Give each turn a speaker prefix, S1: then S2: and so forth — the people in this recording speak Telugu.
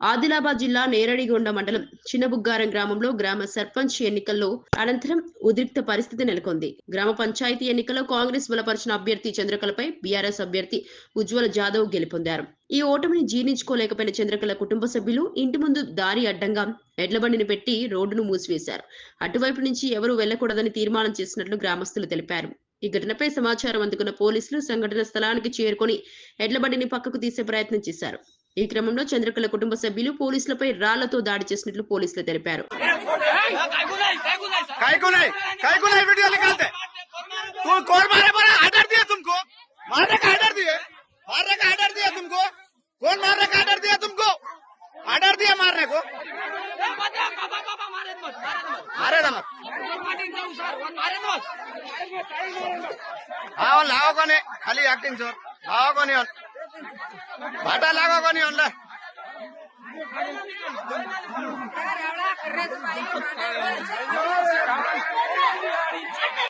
S1: ఆదిలాబాద్ జిల్లా నేరడిగొండ మండలం చిన్నబుగ్గారం గ్రామంలో గ్రామ సర్పంచ్ ఎన్నికల్లో అనంతరం ఉద్రిక్త పరిస్థితి నెలకొంది. గ్రామ పంచాయతీ ఎన్నికల్లో కాంగ్రెస్ బలపరిచిన అభ్యర్థి చంద్రకళపై బీఆర్ఎస్ అభ్యర్థి ఉజ్వల జాదవ్ గెలుపొందారు. ఈ ఓటమిని జీర్ణించుకోలేకపోయిన చంద్రకళ కుటుంబ సభ్యులు ఇంటి ముందు దారి అడ్డంగా ఎడ్లబండిని పెట్టి రోడ్డును మూసివేశారు. అటువైపు నుంచి ఎవరూ వెళ్లకూడదని తీర్మానం చేసినట్లు గ్రామస్తులు తెలిపారు. ఈ ఘటనపై సమాచారం అందుకున్న పోలీసులు సంఘటన స్థలానికి చేరుకొని ఎడ్లబండిని పక్కకు తీసే ప్రయత్నం చేశారు. ఈ క్రమంలో చంద్రకళ కుటుంబ సభ్యులు పోలీసులపై రాళ్లతో దాడి చేసినట్లు పోలీసులు తెలిపారు.
S2: खाली एक्टिंग सर लाओ नहीं बाटा लागो नहीं ऑनलाइन